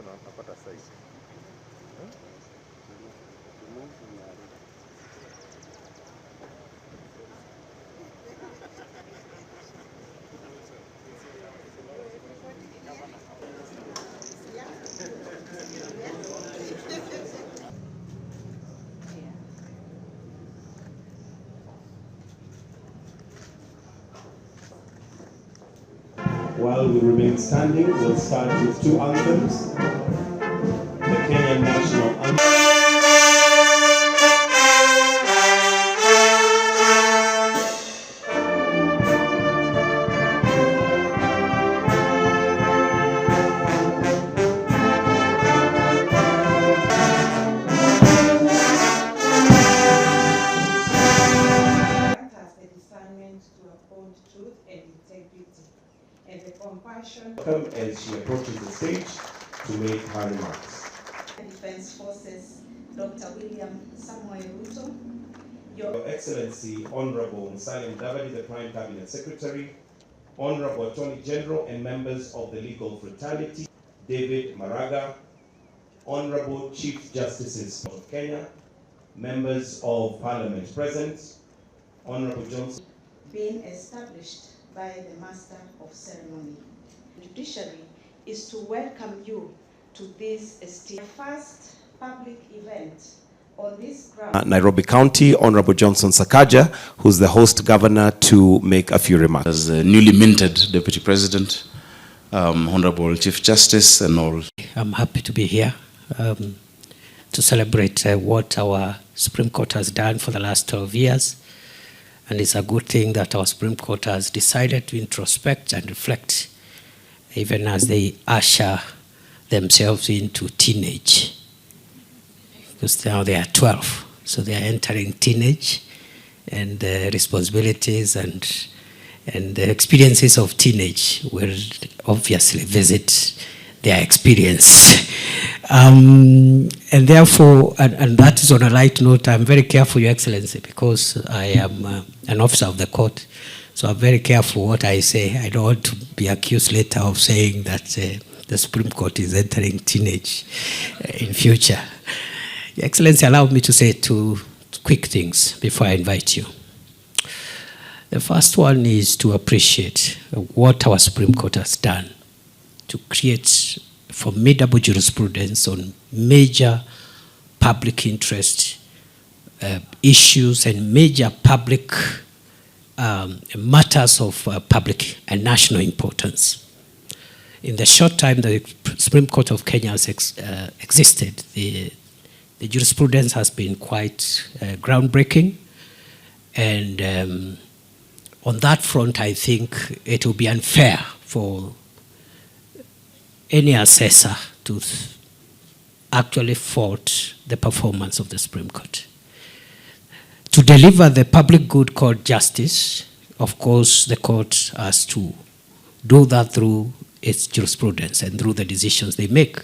napata size. While we remain standing, we'll start with two anthems. The Kenyan National Anthem. Truth and integrity, and the compassion. Welcome as she approaches the stage to make her remarks. Defense Forces, Dr. William Samuel RUTO. Your Excellency, Honorable Salim Davadi, the Prime Cabinet Secretary, Honorable Attorney General and members of the legal fraternity, David Maraga, Honorable Chief Justices of Kenya, members of Parliament present, Honorable Johnson. Being established by the Master of Ceremony. The judiciary is to welcome you to this first public event on this ground. Nairobi County, Honorable Johnson Sakaja, who's the host governor, to make a few remarks. As the newly minted Deputy President, Honorable Chief Justice and all. I'm happy to be here to celebrate what our Supreme Court has done for the last 12 years. And it's a good thing that our Supreme Court has decided to introspect and reflect, even as they usher themselves into teenage. Because now they are 12, so they are entering teenage, and the responsibilities and the experiences of teenage will obviously visit their experience. And therefore, and that is on a light note, I'm very careful, Your Excellency, because I am an officer of the court. So I'm very careful what I say. I don't want to be accused later of saying that the Supreme Court is entering teenage in future. Your Excellency, allow me to say two quick things before I invite you. The first one is to appreciate what our Supreme Court has done to create formidable jurisprudence on major public interest issues and major public matters of public and national importance. In the short time the Supreme Court of Kenya has existed, the jurisprudence has been quite groundbreaking, and on that front I think it will be unfair for any assessor to actually fault the performance of the Supreme Court. To deliver the public good called justice, of course, the court has to do that through its jurisprudence and through the decisions they make.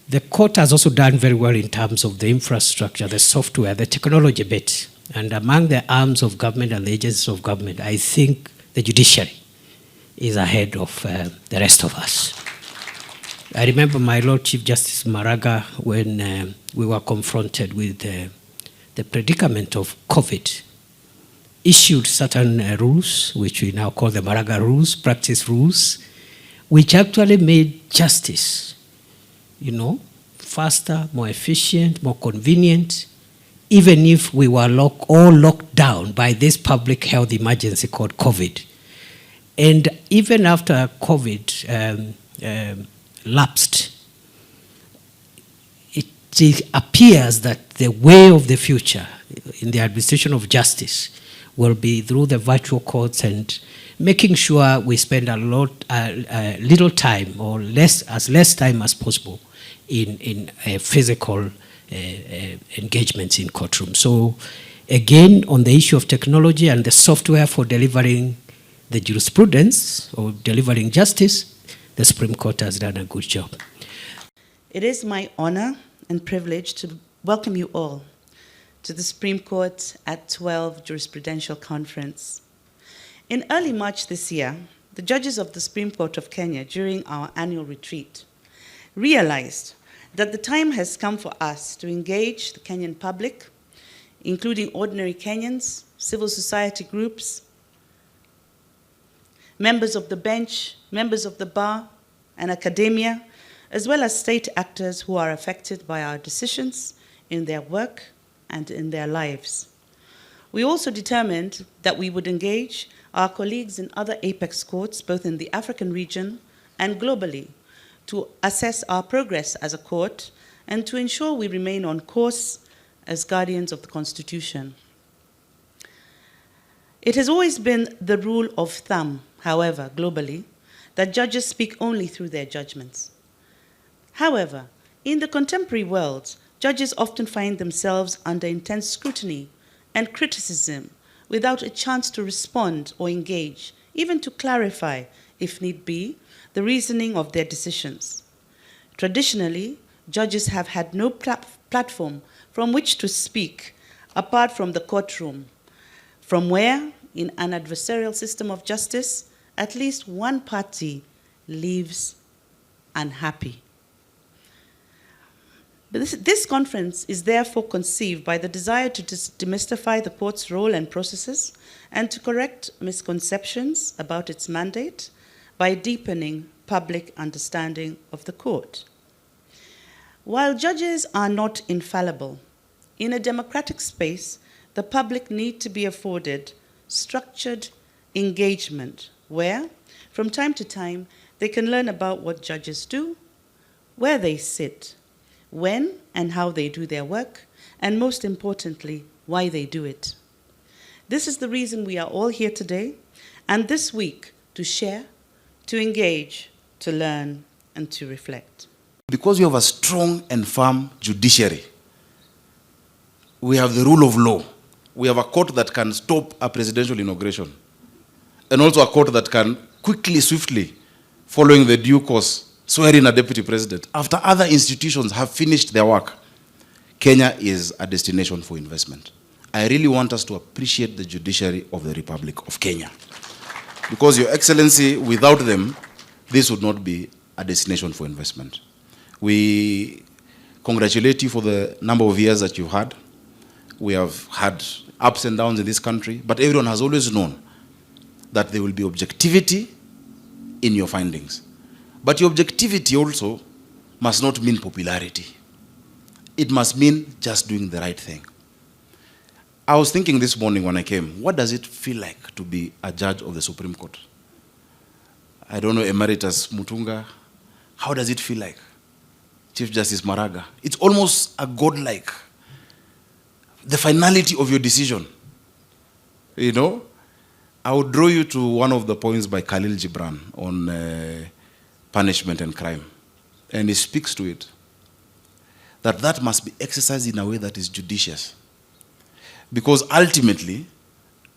The court has also done very well in terms of the infrastructure, the software, the technology bit. And among the arms of government and the agencies of government, I think the judiciary is ahead of the rest of us. I remember my Lord Chief Justice Maraga when we were confronted with the predicament of COVID, issued certain rules, which we now call the Maraga rules, practice rules, which actually made justice, faster, more efficient, more convenient, even if we were all locked down by this public health emergency called COVID. And even after COVID lapsed, it appears that the way of the future in the administration of justice will be through the virtual courts and making sure we spend little time or as less time as possible in physical engagements in courtrooms. So again, on the issue of technology and the software for delivering the jurisprudence or delivering justice, the Supreme Court has done a good job. It is my honor and privilege to welcome you all to the Supreme Court at 12 Jurisprudential Conference. In early March this year, the judges of the Supreme Court of Kenya, during our annual retreat, realized that the time has come for us to engage the Kenyan public, including ordinary Kenyans, civil society groups, members of the bench, members of the bar, and academia, as well as state actors who are affected by our decisions in their work and in their lives. We also determined that we would engage our colleagues in other apex courts, both in the African region and globally, to assess our progress as a court and to ensure we remain on course as guardians of the Constitution. It has always been the rule of thumb, however, globally, that judges speak only through their judgments. However, in the contemporary world, judges often find themselves under intense scrutiny and criticism without a chance to respond or engage, even to clarify, if need be, the reasoning of their decisions. Traditionally, judges have had no platform from which to speak apart from the courtroom, from where, in an adversarial system of justice, at least one party leaves unhappy. But this conference is therefore conceived by the desire to demystify the court's role and processes and to correct misconceptions about its mandate by deepening public understanding of the court. While judges are not infallible, in a democratic space, the public need to be afforded structured engagement where, from time to time, they can learn about what judges do, where they sit, when and how they do their work, and most importantly, why they do it. This is the reason we are all here today, and this week to share, to engage, to learn, and to reflect. Because we have a strong and firm judiciary, we have the rule of law. We have a court that can stop a presidential inauguration, and also a court that can quickly, swiftly, following the due course, swear in a deputy president. After other institutions have finished their work, Kenya is a destination for investment. I really want us to appreciate the judiciary of the Republic of Kenya. Because, Your Excellency, without them, this would not be a destination for investment. We congratulate you for the number of years that you've had. We have had ups and downs in this country, but everyone has always known that there will be objectivity in your findings. But your objectivity also must not mean popularity. It must mean just doing the right thing. I was thinking this morning when I came, what does it feel like to be a judge of the Supreme Court? I don't know, Emeritus Mutunga, how does it feel like? Chief Justice Maraga. It's almost a godlike. The finality of your decision. You know, I would draw you to one of the points by Khalil Gibran on punishment and crime. And he speaks to it. That must be exercised in a way that is judicious. Because ultimately,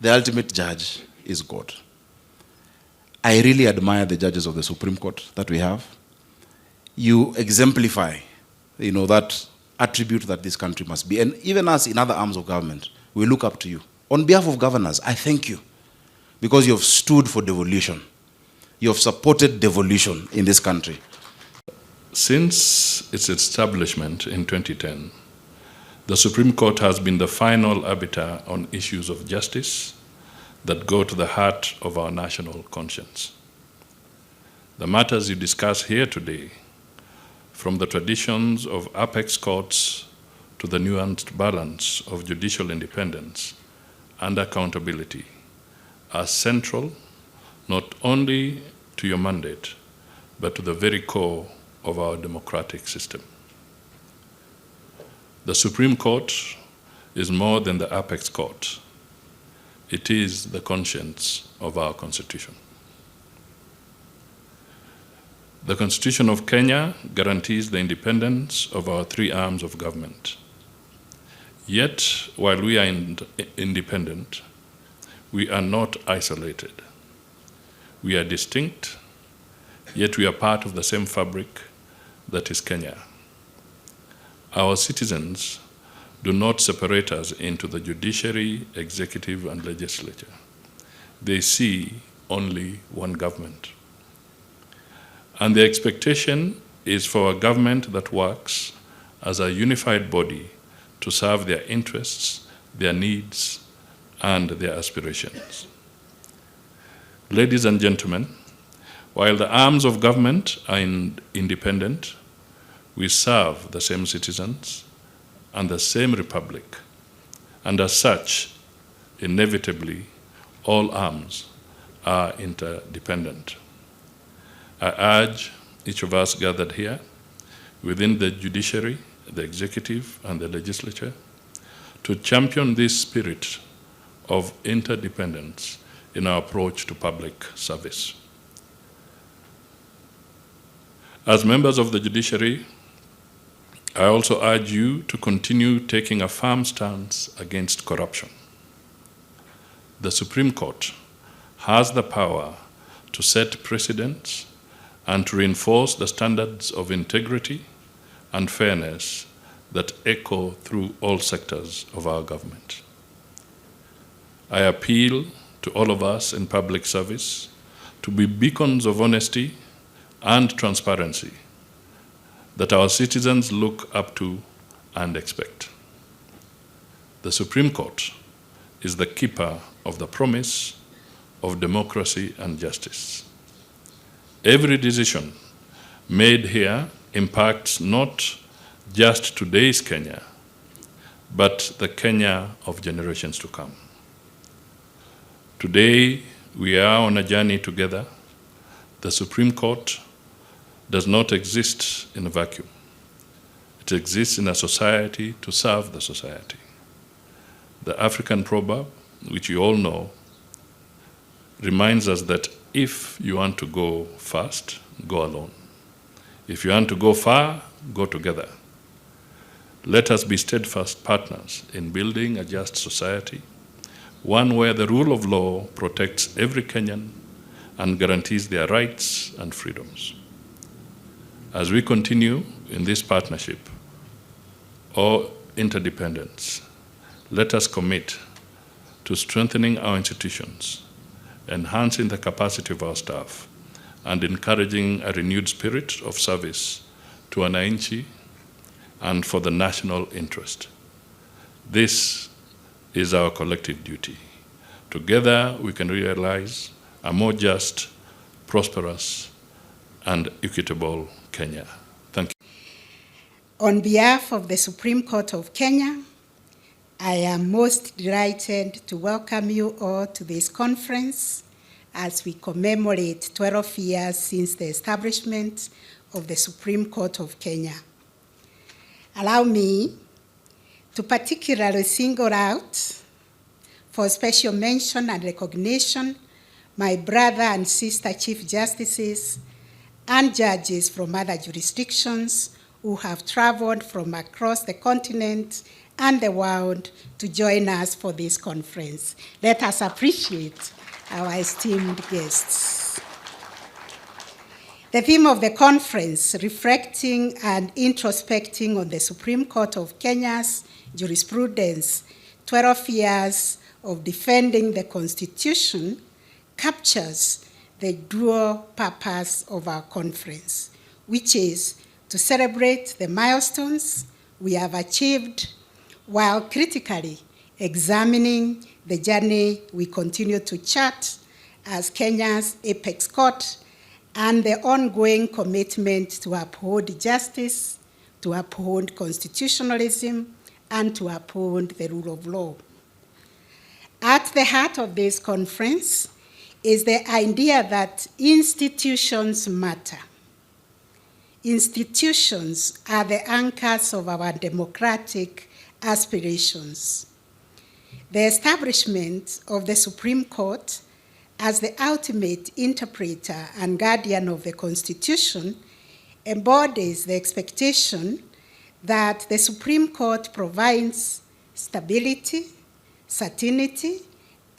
the ultimate judge is God. I really admire the judges of the Supreme Court that we have. You exemplify, that attribute that this country must be. And even us in other arms of government, we look up to you. On behalf of governors, I thank you because you have stood for devolution. You have supported devolution in this country. Since its establishment in 2010, the Supreme Court has been the final arbiter on issues of justice that go to the heart of our national conscience. The matters you discuss here today, from the traditions of apex courts to the nuanced balance of judicial independence and accountability, are central not only to your mandate, but to the very core of our democratic system. The Supreme Court is more than the apex court. It is the conscience of our Constitution. The Constitution of Kenya guarantees the independence of our three arms of government. Yet, while we are independent, we are not isolated. We are distinct, yet we are part of the same fabric that is Kenya. Our citizens do not separate us into the judiciary, executive, and legislature. They see only one government. And the expectation is for a government that works as a unified body to serve their interests, their needs, and their aspirations. Ladies and gentlemen, while the arms of government are independent, we serve the same citizens and the same republic, and as such, inevitably, all arms are interdependent. I urge each of us gathered here, within the judiciary, the executive, and the legislature, to champion this spirit of interdependence in our approach to public service. As members of the judiciary, I also urge you to continue taking a firm stance against corruption. The Supreme Court has the power to set precedents and to reinforce the standards of integrity and fairness that echo through all sectors of our government. I appeal to all of us in public service to be beacons of honesty and transparency that our citizens look up to and expect. The Supreme Court is the keeper of the promise of democracy and justice. Every decision made here impacts not just today's Kenya, but the Kenya of generations to come. Today, we are on a journey together. The Supreme Court does not exist in a vacuum. It exists in a society to serve the society. The African proverb, which you all know, reminds us that if you want to go fast, go alone. If you want to go far, go together. Let us be steadfast partners in building a just society, one where the rule of law protects every Kenyan and guarantees their rights and freedoms. As we continue in this partnership or interdependence, let us commit to strengthening our institutions, enhancing the capacity of our staff, and encouraging a renewed spirit of service to wananchi and for the national interest. This is our collective duty. Together, we can realize a more just, prosperous, and equitable Kenya. Thank you. On behalf of the Supreme Court of Kenya, I am most delighted to welcome you all to this conference as we commemorate 12 years since the establishment of the Supreme Court of Kenya. Allow me to particularly single out for special mention and recognition my brother and sister Chief Justices and judges from other jurisdictions who have traveled from across the continent and the world to join us for this conference. Let us appreciate our esteemed guests. The theme of the conference, reflecting and introspecting on the Supreme Court of Kenya's jurisprudence, 12 years of defending the Constitution, captures the dual purpose of our conference, which is to celebrate the milestones we have achieved while critically examining the journey we continue to chart as Kenya's apex court and the ongoing commitment to uphold justice, to uphold constitutionalism, and to uphold the rule of law. At the heart of this conference is the idea that institutions matter. Institutions are the anchors of our democratic aspirations. The establishment of the Supreme Court as the ultimate interpreter and guardian of the Constitution embodies the expectation that the Supreme Court provides stability, certainty,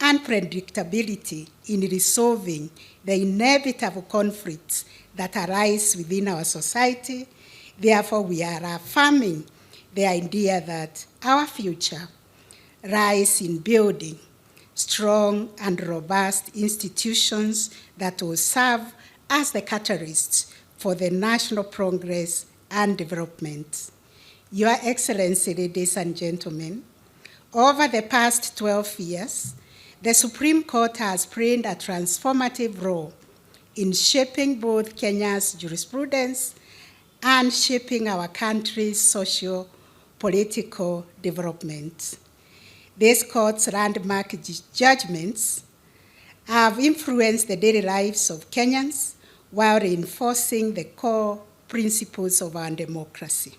and predictability in resolving the inevitable conflicts that arise within our society. Therefore, we are affirming the idea that our future lies in building strong and robust institutions that will serve as the catalysts for the national progress and development. Your Excellency, ladies and gentlemen, over the past 12 years, the Supreme Court has played a transformative role in shaping both Kenya's jurisprudence and shaping our country's socio-political development. This court's landmark judgments have influenced the daily lives of Kenyans while reinforcing the core principles of our democracy.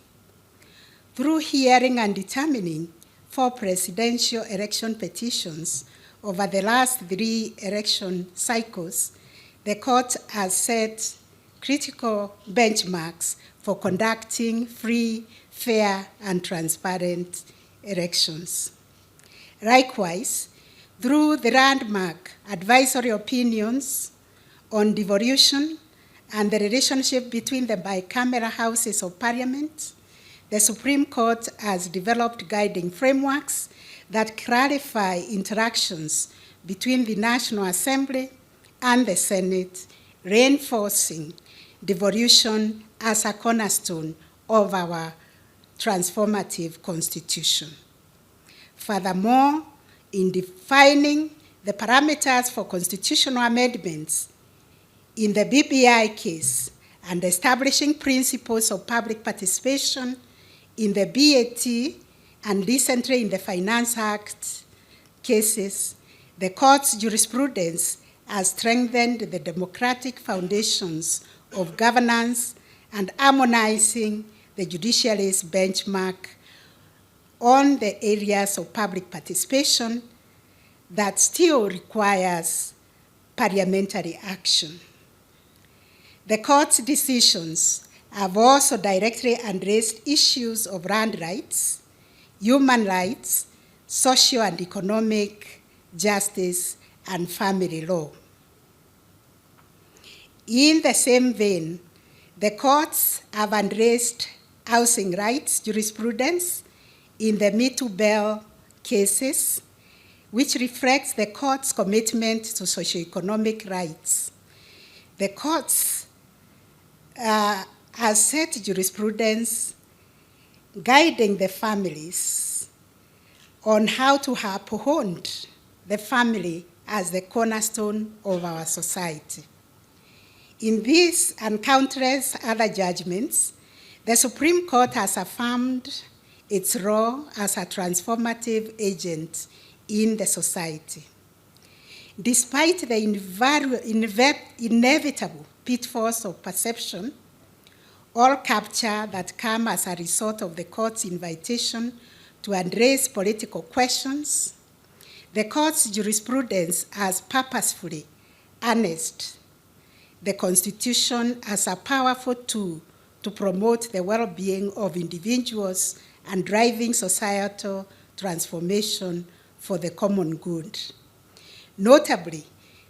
Through hearing and determining 4 presidential election petitions over the last 3 election cycles, the court has set critical benchmarks for conducting free, fair, and transparent elections. Likewise, through the landmark advisory opinions on devolution and the relationship between the bicameral houses of parliament, the Supreme Court has developed guiding frameworks that clarify interactions between the National Assembly and the Senate, reinforcing devolution as a cornerstone of our transformative constitution. Furthermore, in defining the parameters for constitutional amendments in the BBI case and establishing principles of public participation in the BAT and recently in the Finance Act cases, the court's jurisprudence has strengthened the democratic foundations of governance and harmonizing the judiciary's benchmark on the areas of public participation that still requires parliamentary action. The court's decisions have also directly addressed issues of land rights, human rights, social and economic justice, and family law. In the same vein, the courts have addressed housing rights jurisprudence in the Me Too Bell cases, which reflects the court's commitment to socioeconomic rights. The courts has set jurisprudence guiding the families on how to uphold the family as the cornerstone of our society. In this and countless other judgments, the Supreme Court has affirmed its role as a transformative agent in the society. Despite the inevitable pitfalls of perception or capture that come as a result of the court's invitation to address political questions, the court's jurisprudence has purposefully harnessed the Constitution as a powerful tool to promote the well-being of individuals and driving societal transformation for the common good. Notably,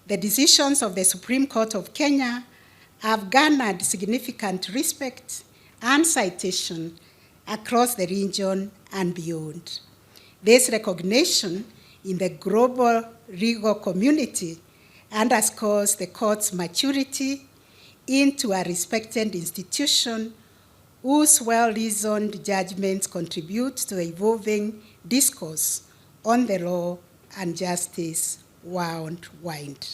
the decisions of the Supreme Court of Kenya have garnered significant respect and citation across the region and beyond. This recognition in the global legal community underscores the court's maturity into a respected institution whose well-reasoned judgments contribute to the evolving discourse on the law and justice worldwide.